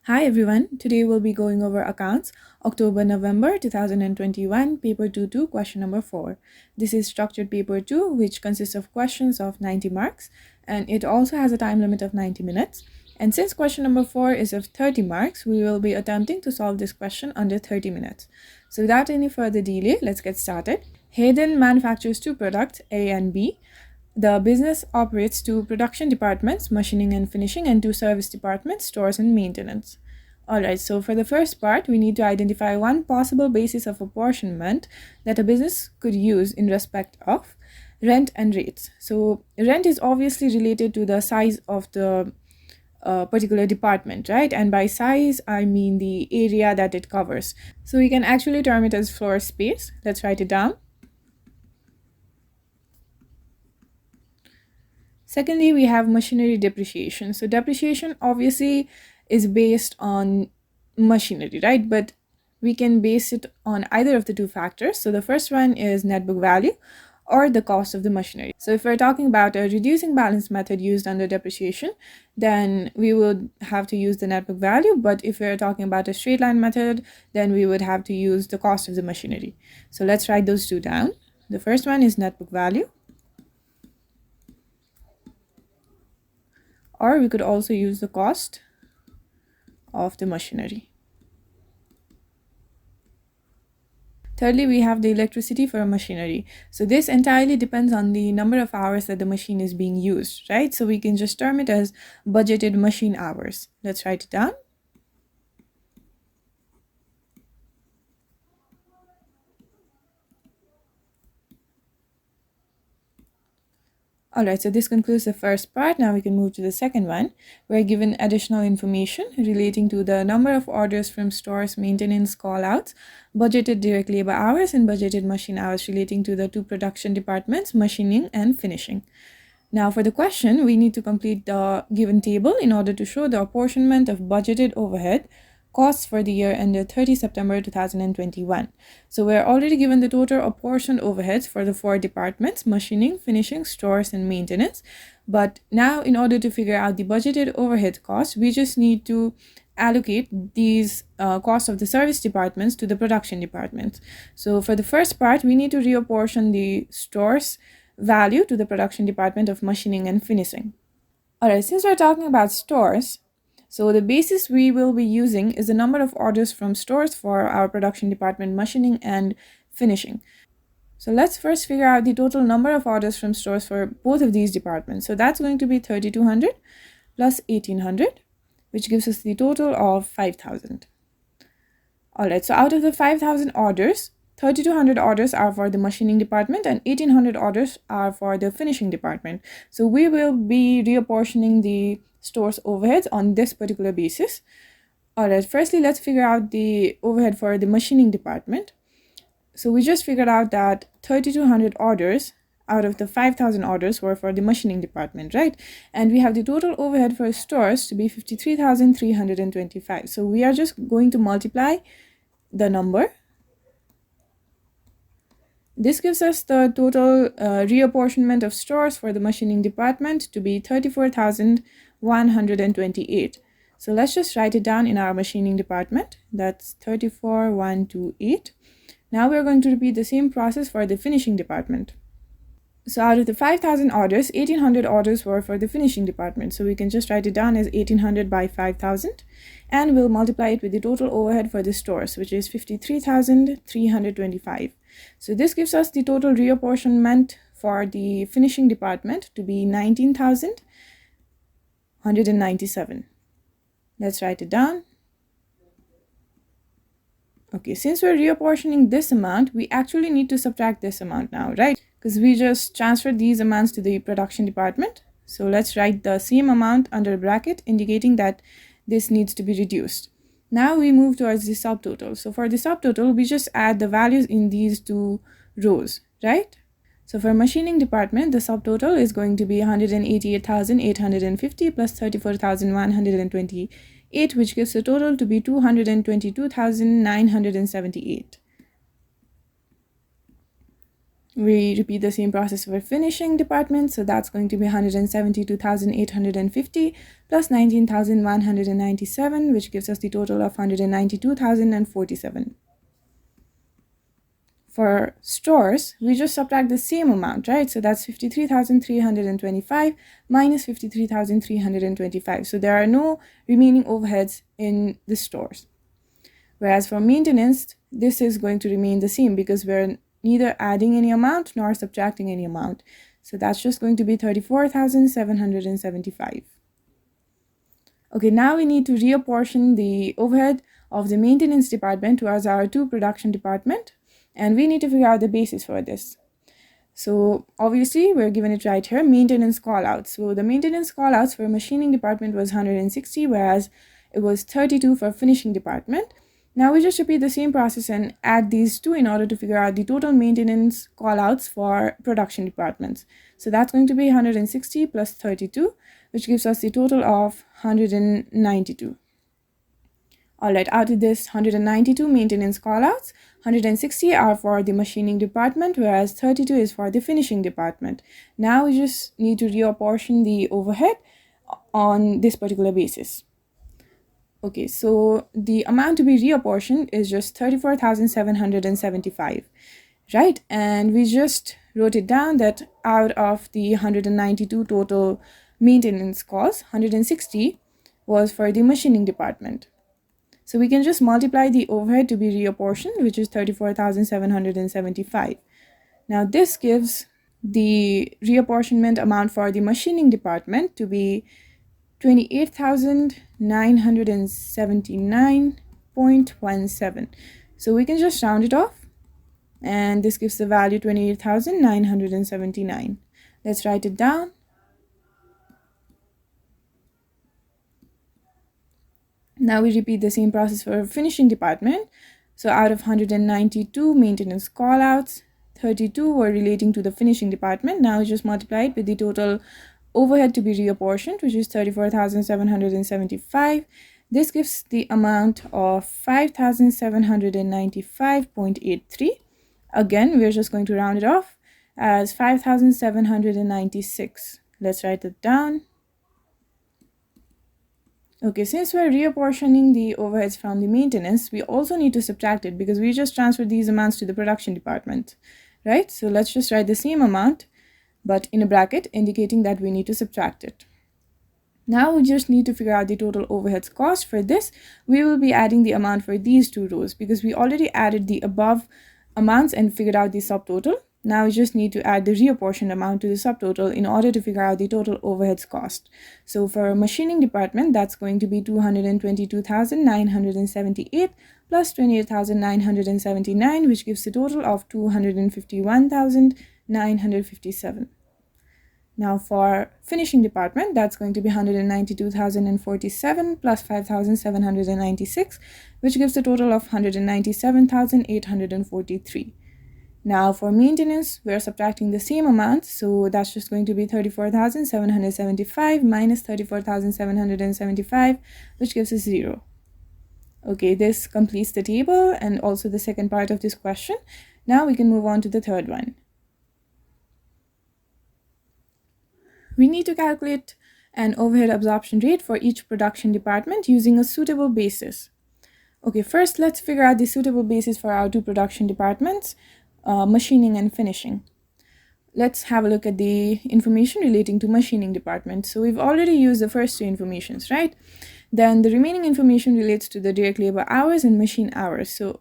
Hi everyone, today we'll be going over accounts October-November 2021, paper 2-2, question number 4. This is structured paper 2, which consists of questions of 90 marks, and it also has a time limit of 90 minutes. And since question number 4 is of 30 marks, we will be attempting to solve this question under 30 minutes. So without any further delay, let's get started. Hayden manufactures two products, A and B. The business operates two production departments, machining and finishing, and two service departments, stores and maintenance. Alright, so for the first part, we need to identify one possible basis of apportionment that a business could use in respect of rent and rates. So rent is obviously related to the size of the particular department, right? And by size, I mean the area that it covers. So we can actually term it as floor space. Let's write it down. Secondly, we have machinery depreciation. So depreciation obviously is based on machinery, right? But we can base it on either of the two factors. So the first one is net book value or the cost of the machinery. So if we're talking about a reducing balance method used under depreciation, then we would have to use the net book value. But if we're talking about a straight line method, then we would have to use the cost of the machinery. So let's write those two down. The first one is net book value, or we could also use the cost of the machinery. Thirdly, we have the electricity for machinery. So this entirely depends on the number of hours that the machine is being used, right? So we can just term it as budgeted machine hours. Let's write it down. Alright, so this concludes the first part. Now we can move to the second one. We're given additional information relating to the number of orders from stores, maintenance, call-outs, budgeted directly by hours, and budgeted machine hours relating to the two production departments, machining and finishing. Now for the question, we need to complete the given table in order to show the apportionment of budgeted overhead costs for the year ended 30 September 2021. So we're already given the total apportioned overheads for the four departments, machining, finishing, stores, and maintenance. But now in order to figure out the budgeted overhead costs, we just need to allocate these costs of the service departments to the production departments. So for the first part, we need to reapportion the stores value to the production department of machining and finishing. Alright, since we're talking about stores, so the basis we will be using is the number of orders from stores for our production department, machining and finishing. So let's first figure out the total number of orders from stores for both of these departments. So that's going to be 3200 plus 1800, which gives us the total of 5000. Alright, so out of the 5000 orders, 3200 orders are for the machining department and 1800 orders are for the finishing department. So we will be reapportioning the store's overheads on this particular basis. Alright, firstly, let's figure out the overhead for the machining department. So we just figured out that 3200 orders out of the 5000 orders were for the machining department, right? And we have the total overhead for stores to be 53,325. So we are just going to multiply the number. This gives us the total reapportionment of stores for the machining department to be 34,128. So let's just write it down in our machining department. That's 34,128. Now we're going to repeat the same process for the finishing department. So out of the 5000 orders, 1800 orders were for the finishing department. So we can just write it down as 1800 by 5000 and we'll multiply it with the total overhead for the stores, which is 53,325. So this gives us the total reapportionment for the finishing department to be 19,197. Let's write it down. Okay, since we're reapportioning this amount, we actually need to subtract this amount now, right? Because we just transferred these amounts to the production department. So let's write the same amount under a bracket, indicating that this needs to be reduced. Now we move towards the subtotal. So for the subtotal, we just add the values in these two rows, right? So for machining department, the subtotal is going to be 188,850 plus 34,128, which gives the total to be 222,978. We repeat the same process for finishing department. So that's going to be 172,850 plus 19,197, which gives us the total of 192,047. For stores, we just subtract the same amount, right? So that's 53,325 minus 53,325. So there are no remaining overheads in the stores. Whereas for maintenance, this is going to remain the same because we're neither adding any amount nor subtracting any amount. So that's just going to be 34,775. Okay, now we need to reapportion the overhead of the maintenance department towards our production department, and we need to figure out the basis for this. So obviously we're given it right here, maintenance callouts. So the maintenance callouts for machining department was 160, whereas it was 32 for finishing department. Now we just repeat the same process and add these two in order to figure out the total maintenance callouts for production departments. So that's going to be 160 plus 32, which gives us the total of 192. Alright, out of this 192 maintenance callouts, 160 are for the machining department, whereas 32 is for the finishing department. Now we just need to reapportion the overhead on this particular basis. Okay, so the amount to be reapportioned is just 34,775, right? And we just wrote it down that out of the 192 total maintenance costs, 160 was for the machining department. So we can just multiply the overhead to be reapportioned, which is 34,775. Now this gives the reapportionment amount for the machining department to be 28,979.17. So we can just round it off, and this gives the value 28,979. Let's write it down. Now we repeat the same process for finishing department. So out of 192 maintenance callouts, 32 were relating to the finishing department. Now we just multiply it with the total overhead to be reapportioned, which is 34,775. This gives the amount of 5,795.83. Again, we're just going to round it off as 5,796. Let's write it down. Okay, since we're reapportioning the overheads from the maintenance, we also need to subtract it because we just transferred these amounts to the production department, right? So let's just write the same amount, but in a bracket indicating that we need to subtract it. Now we just need to figure out the total overheads cost. For this, we will be adding the amount for these two rows because we already added the above amounts and figured out the subtotal. Now we just need to add the reapportioned amount to the subtotal in order to figure out the total overheads cost. So for machining department, that's going to be 222,978 plus 28,979, which gives a total of 251,957. Now for finishing department, that's going to be 192,047 plus 5,796, which gives a total of 197,843. Now for maintenance, we're subtracting the same amount, so that's just going to be 34,775 minus 34,775, which gives us 0. Okay, this completes the table and also the second part of this question. Now we can move on to the third one. We need to calculate an overhead absorption rate for each production department using a suitable basis. Okay, first let's figure out the suitable basis for our two production departments, machining and finishing. Let's have a look at the information relating to machining department. So we've already used the first two informations, right? Then the remaining information relates to the direct labor hours and machine hours. So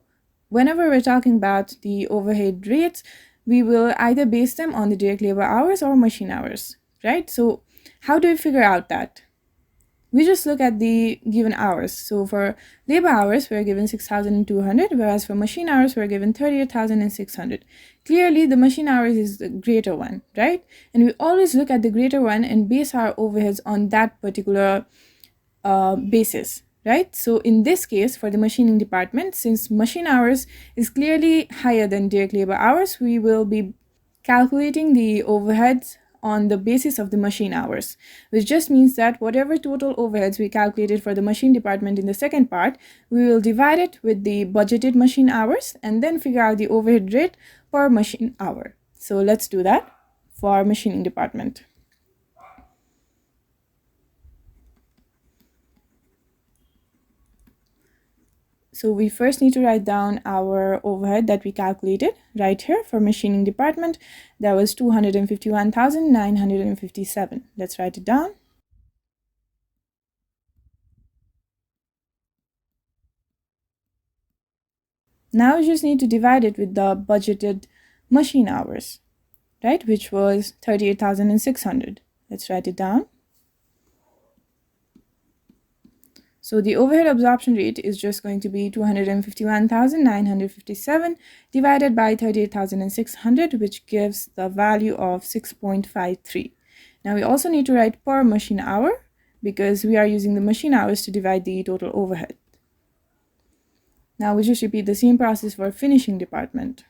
whenever we're talking about the overhead rates, we will either base them on the direct labor hours or machine hours, right? So how do we figure out that? We just look at the given hours. So for labor hours, we're given 6,200, whereas for machine hours, we're given 38,600. Clearly, the machine hours is the greater one, right? And we always look at the greater one and base our overheads on that particular basis, right? So in this case, for the machining department, since machine hours is clearly higher than direct labor hours, we will be calculating the overheads on the basis of the machine hours, which just means that whatever total overheads we calculated for the machine department in the second part, we will divide it with the budgeted machine hours and then figure out the overhead rate per machine hour. So let's do that for machining department. So we first need to write down our overhead that we calculated right here for machining department. That was 251,957. Let's write it down. Now we just need to divide it with the budgeted machine hours, right, which was 38,600. Let's write it down. So the overhead absorption rate is just going to be 251,957 divided by 38,600, which gives the value of 6.53. Now we also need to write per machine hour because we are using the machine hours to divide the total overhead. Now we just repeat the same process for finishing department.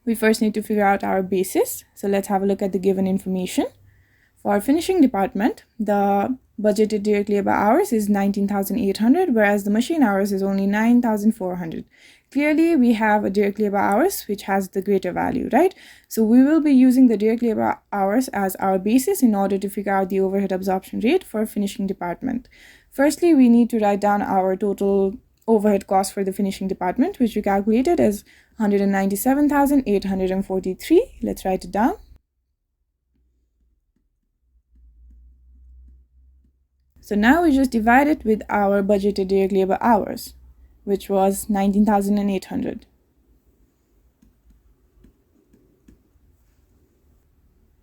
We first need to figure out our basis. So let's have a look at the given information. For finishing department, the budgeted direct labor hours is 19,800, whereas the machine hours is only 9,400. Clearly, we have a direct labor hours which has the greater value, right? So we will be using the direct labor hours as our basis in order to figure out the overhead absorption rate for finishing department. Firstly, we need to write down our total overhead cost for the finishing department, which we calculated as 197,843. Let's write it down. So now we just divide it with our budgeted direct labor hours, which was 19,800.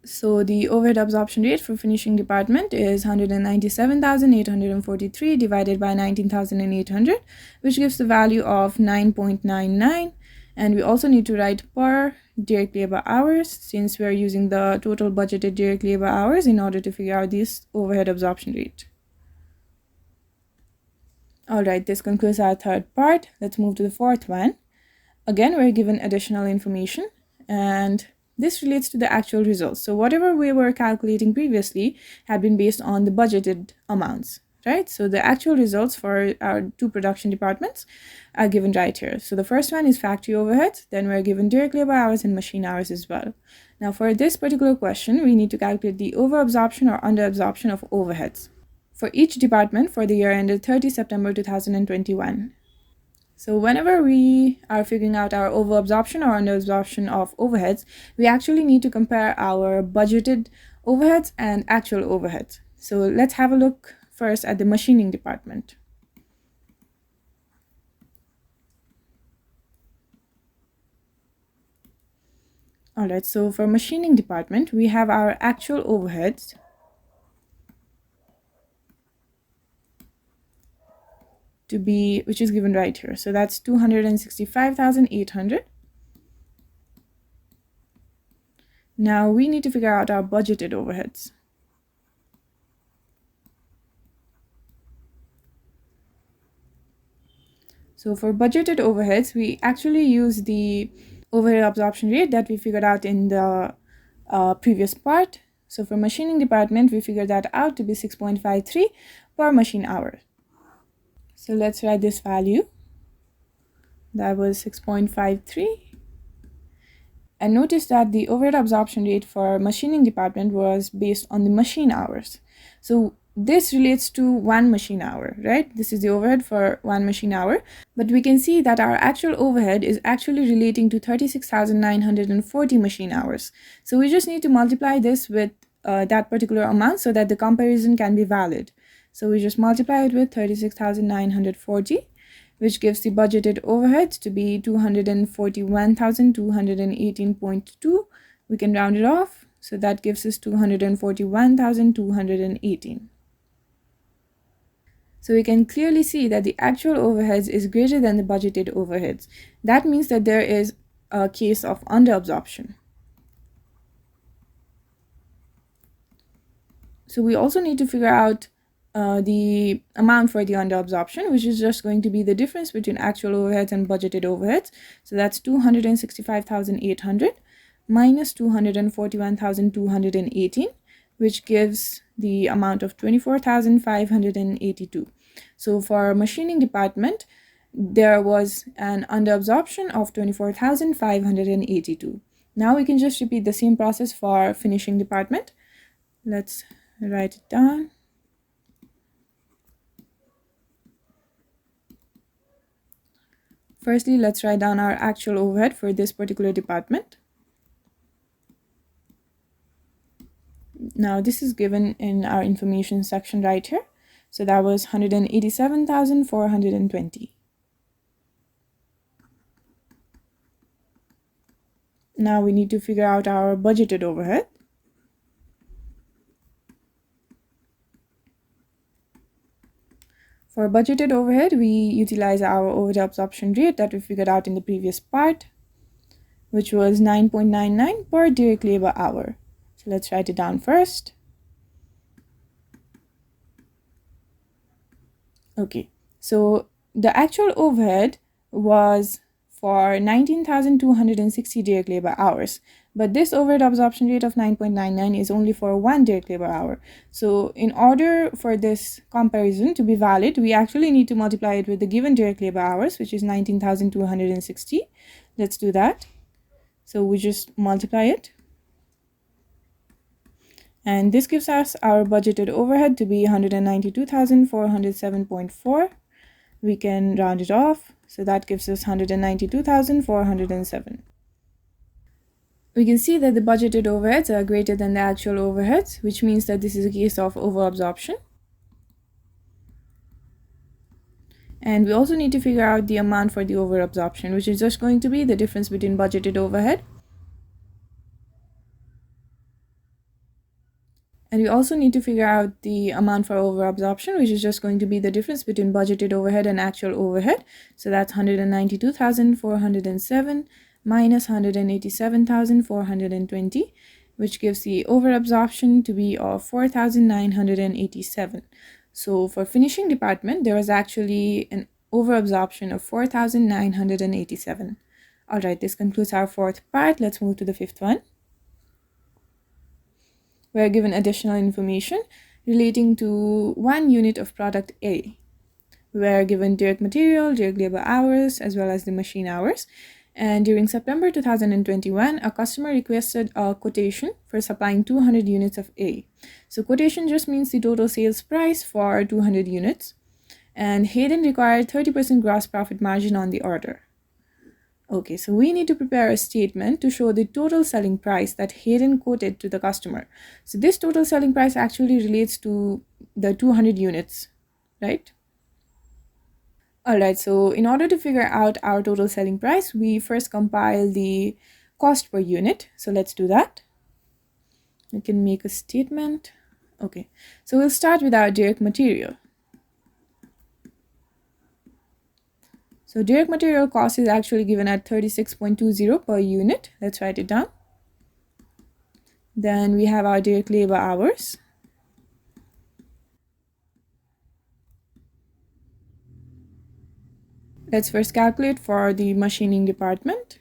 So the overhead absorption rate for finishing department is 197,843 divided by 19,800, which gives the value of 9.99. And we also need to write per direct labor hours since we are using the total budgeted direct labor hours in order to figure out this overhead absorption rate. All right, this concludes our third part. Let's move to the fourth one. Again, we're given additional information, and this relates to the actual results. So whatever we were calculating previously had been based on the budgeted amounts, right? So the actual results for our two production departments are given right here. So the first one is factory overheads, then we're given direct labor hours and machine hours as well. Now for this particular question, we need to calculate the overabsorption or underabsorption of overheads for each department for the year ended 30 September 2021. So whenever we are figuring out our overabsorption or underabsorption of overheads, we actually need to compare our budgeted overheads and actual overheads. So let's have a look first at the machining department. All right, so for machining department, we have our actual overheads, to be, which is given right here. So that's 265,800. Now we need to figure out our budgeted overheads. So for budgeted overheads, we actually use the overhead absorption rate that we figured out in the previous part. So for machining department, we figured that out to be 6.53 per machine hour. So let's write this value. That was 6.53. And notice that the overhead absorption rate for machining department was based on the machine hours. So this relates to one machine hour, right? This is the overhead for one machine hour. But we can see that our actual overhead is actually relating to 36,940 machine hours. So we just need to multiply this with that particular amount so that the comparison can be valid. So we just multiply it with 36,940, which gives the budgeted overheads to be 241,218.2. We can round it off. So that gives us 241,218. So we can clearly see that the actual overheads is greater than the budgeted overheads. That means that there is a case of underabsorption. So we also need to figure out the amount for the underabsorption, which is just going to be the difference between actual overheads and budgeted overheads. So that's 265,800 minus 241,218, which gives the amount of 24,582. So for machining department, there was an underabsorption of 24,582. Now we can just repeat the same process for finishing department. Let's write it down. Firstly, let's write down our actual overhead for this particular department. Now this is given in our information section right here. So that was 187,420. Now we need to figure out our budgeted overhead. For budgeted overhead, we utilize our overhead absorption rate that we figured out in the previous part, which was 9.99 per direct labor hour. So let's write it down first. Okay, so the actual overhead was for 19,260 direct labor hours, but this overhead absorption rate of 9.99 is only for one direct labor hour. So in order for this comparison to be valid, we actually need to multiply it with the given direct labor hours, which is 19,260. Let's do that. So we just multiply it. And this gives us our budgeted overhead to be 192,407.4. We can round it off. So that gives us 192,407. We can see that the budgeted overheads are greater than the actual overheads, which means that this is a case of overabsorption. And we also need to figure out the amount for the overabsorption, which is just going to be the difference between budgeted overhead. And we also need to figure out the amount for overabsorption, which is just going to be the difference between budgeted overhead and actual overhead. So that's 192,407 minus 187,420, which gives the overabsorption to be of 4,987. So for finishing department, there was actually an overabsorption of 4,987. All right, this concludes our fourth part. Let's move to the fifth one. We are given additional information relating to one unit of product A. We are given direct material, direct labor hours, as well as the machine hours. And during September 2021, a customer requested a quotation for supplying 200 units of A. So quotation just means the total sales price for 200 units. And Hayden required 30% gross profit margin on the order. Okay, so we need to prepare a statement to show the total selling price that Hayden quoted to the customer. So this total selling price actually relates to the 200 units, right? Alright, so in order to figure out our total selling price, we first compile the cost per unit. So let's do that. We can make a statement. Okay, so we'll start with our direct material. So direct material cost is actually given at 36.20 per unit. Let's write it down. Then we have our direct labor hours. Let's first calculate for the machining department.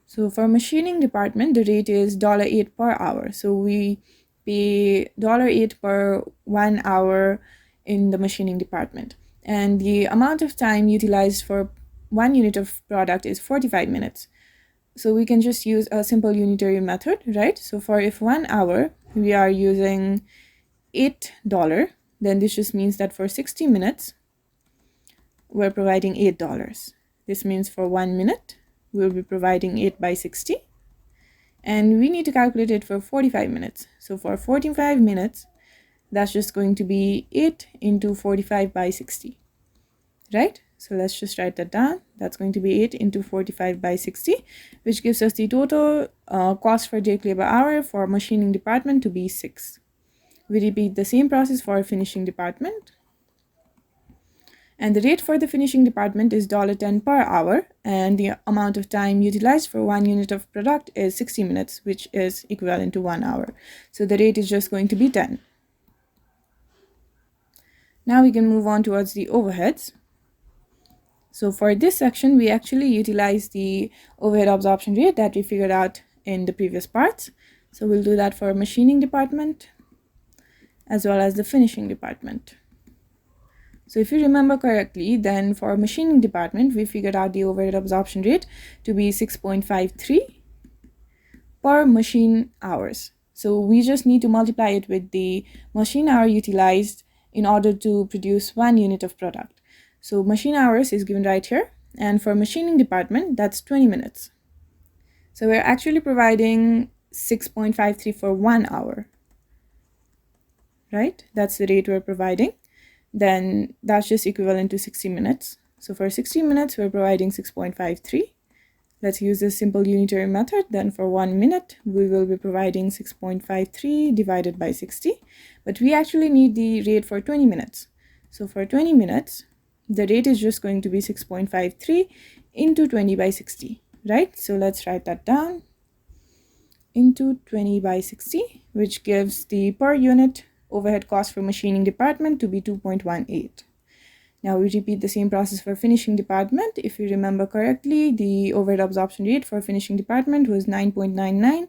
So for machining department, the rate is $8 per hour. So we pay $8 per 1 hour in the machining department. And the amount of time utilized for one unit of product is 45 minutes. So we can just use a simple unitary method, right? So for if 1 hour we are using $8, then this just means that for 60 minutes we're providing $8. This means for 1 minute we'll be providing 8 by 60, and we need to calculate it for 45 minutes. So for 45 minutes, that's just going to be 8 into 45 by 60, right? So let's just write that down. That's going to be 8 into 45 by 60, which gives us the total cost for direct labor hour for machining department to be 6. We repeat the same process for finishing department. And the rate for the finishing department is $10 per hour, and the amount of time utilized for one unit of product is 60 minutes, which is equivalent to 1 hour. So the rate is just going to be 10. Now we can move on towards the overheads. So for this section, we actually utilize the overhead absorption rate that we figured out in the previous parts. So we'll do that for machining department as well as the finishing department. So if you remember correctly, then for machining department, we figured out the overhead absorption rate to be 6.53. per machine hours. So we just need to multiply it with the machine hour utilized in order to produce 1 unit of product. So machine hours is given right here, and for machining department, that's 20 minutes. So we're actually providing 6.53 for 1 hour, right? That's the rate we're providing. Then that's just equivalent to 60 minutes. So for 60 minutes, we're providing 6.53. Let's use this simple unitary method. Then for 1 minute, we will be providing 6.53 divided by 60. But we actually need the rate for 20 minutes. So for 20 minutes, the rate is just going to be 6.53 into 20 by 60, right? So let's write that down into 20 by 60, which gives the per unit overhead cost for machining department to be 2.18. Now we repeat the same process for finishing department. If you remember correctly, the overhead absorption rate for finishing department was 9.99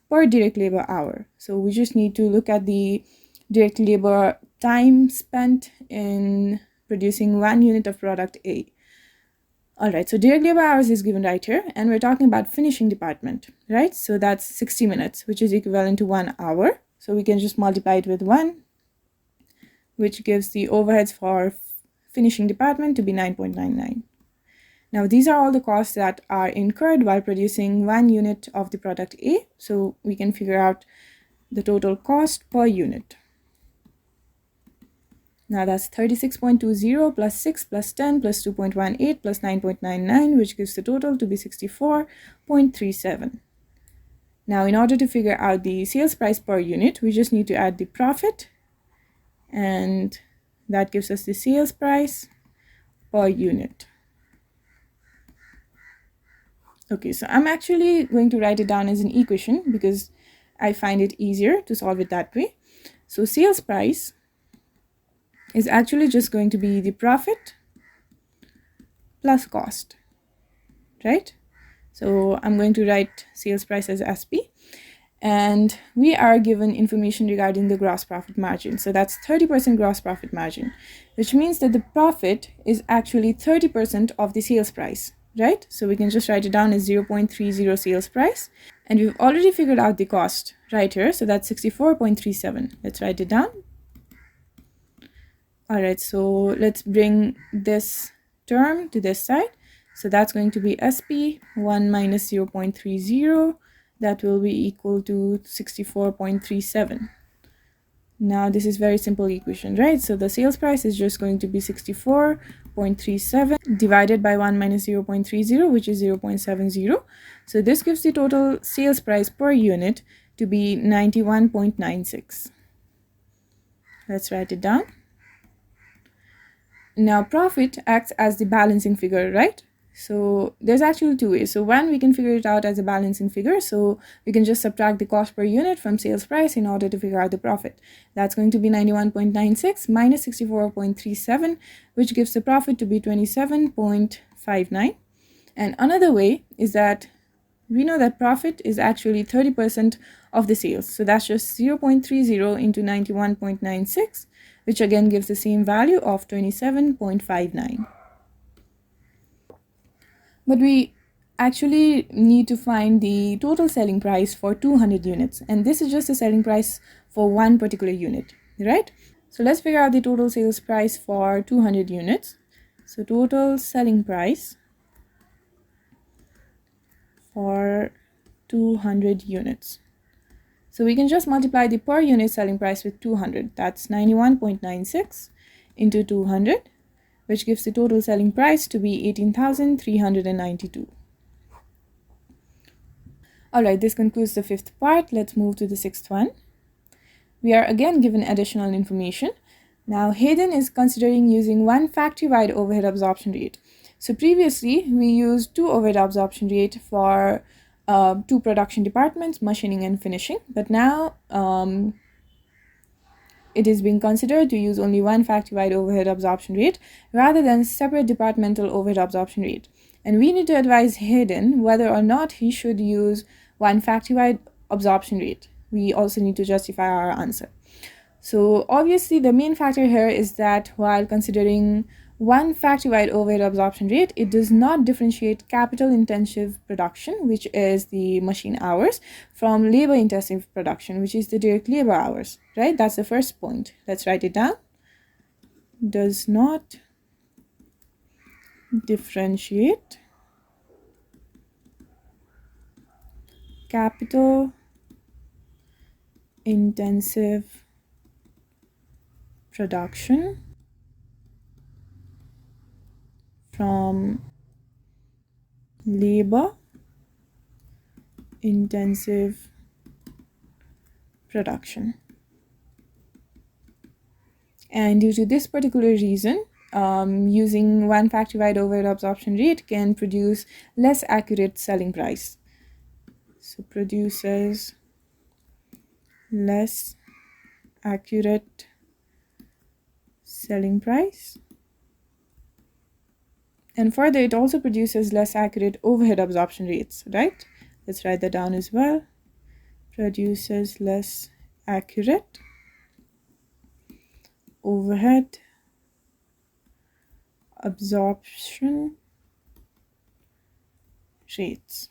per direct labor hour. So we just need to look at the direct labor time spent in producing 1 unit of product A. Alright, so direct labor hours is given right here, and we're talking about finishing department, right? So that's 60 minutes, which is equivalent to 1 hour. So we can just multiply it with 1, which gives the overheads for finishing department to be 9.99. Now these are all the costs that are incurred while producing 1 unit of the product A. So we can figure out the total cost per unit. Now that's 36.20 plus 6 plus 10 plus 2.18 plus 9.99, which gives the total to be 64.37. Now in order to figure out the sales price per unit, we just need to add the profit, and that gives us the sales price per unit. Okay, so I'm actually going to write it down as an equation because I find it easier to solve it that way. So sales price is actually just going to be the profit plus cost, right? So I'm going to write sales price as SP. And we are given information regarding the gross profit margin. So that's 30% gross profit margin, which means that the profit is actually 30% of the sales price, right? So we can just write it down as 0.30 sales price. And we've already figured out the cost right here. So that's 64.37. Let's write it down. All right, so let's bring this term to this side. So that's going to be SP 1 minus 0.30. That will be equal to 64.37. Now this is very simple equation, right? So the sales price is just going to be 64.37 divided by 1 minus 0.30, which is 0.70. So this gives the total sales price per unit to be 91.96. Let's write it down. Now profit acts as the balancing figure, right? So there's actually two ways. So one, we can figure it out as a balancing figure. So we can just subtract the cost per unit from sales price in order to figure out the profit. That's going to be 91.96 minus 64.37, which gives the profit to be 27.59. And another way is that we know that profit is actually 30% of the sales. So that's just 0.30 into 91.96, which again gives the same value of 27.59. But we actually need to find the total selling price for 200 units. And this is just the selling price for one particular unit, right? So let's figure out the total sales price for 200 units. So total selling price for 200 units. So we can just multiply the per unit selling price with 200. That's 91.96 into 200. Which gives the total selling price to be 18,392. Alright, this concludes the fifth part. Let's move to the sixth one. We are again given additional information. Now, Hayden is considering using one factory-wide overhead absorption rate. So previously, we used two overhead absorption rate for two production departments, machining and finishing. But now, it is being considered to use only one factory-wide overhead absorption rate rather than separate departmental overhead absorption rate. And we need to advise Hayden whether or not he should use one factory-wide absorption rate. We also need to justify our answer. So obviously the main factor here is that while considering one factory-wide overhead absorption rate, it does not differentiate capital-intensive production, which is the machine hours, from labor-intensive production, which is the direct labor hours, right? That's the first point. Let's write it down. Does not differentiate capital-intensive production from labor intensive production. And due to this particular reason, using one factory-wide overhead absorption rate can produce less accurate selling price. So produces less accurate selling price. And further, it also produces less accurate overhead absorption rates, right? Let's write that down as well. Produces less accurate overhead absorption rates.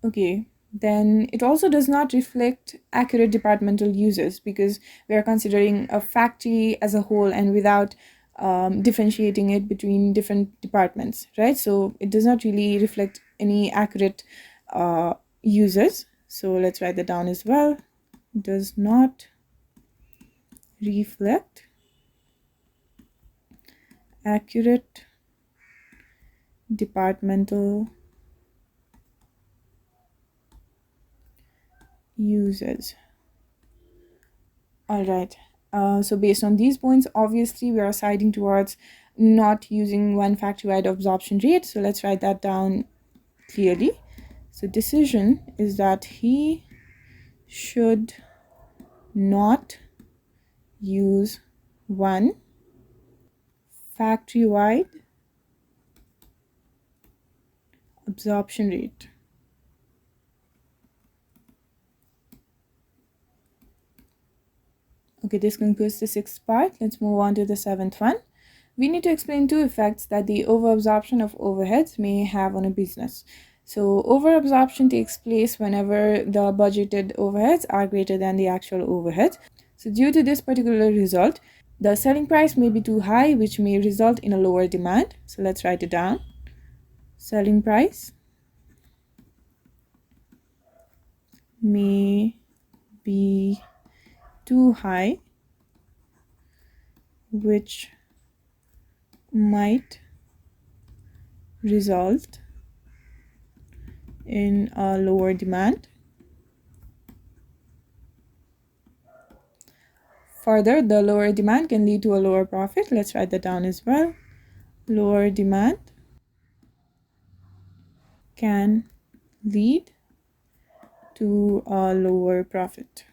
Okay, then it also does not reflect accurate departmental uses, because we are considering a factory as a whole and without differentiating it between different departments, right? So it does not really reflect any accurate uses. So let's write that down as well. Does not reflect accurate departmental uses. All right. So based on these points, obviously we are siding towards not using one factory-wide absorption rate. So let's write that down clearly. So decision is that he should not use one factory-wide absorption rate. Okay, this concludes the sixth part. Let's move on to the seventh one. We need to explain two effects that the overabsorption of overheads may have on a business. So overabsorption takes place whenever the budgeted overheads are greater than the actual overheads. So due to this particular result, the selling price may be too high, which may result in a lower demand. So let's write it down. Selling price may be too high, which might result in a lower demand. Further, the lower demand can lead to a lower profit. Let's write that down as well. Lower demand can lead to a lower profit.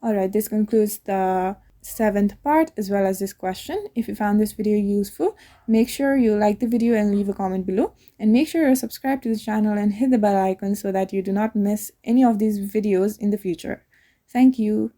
All right, this concludes the seventh part as well as this question. If you found this video useful, make sure you like the video and leave a comment below, and make sure you're subscribed to the channel and hit the bell icon so that you do not miss any of these videos in the future. Thank you.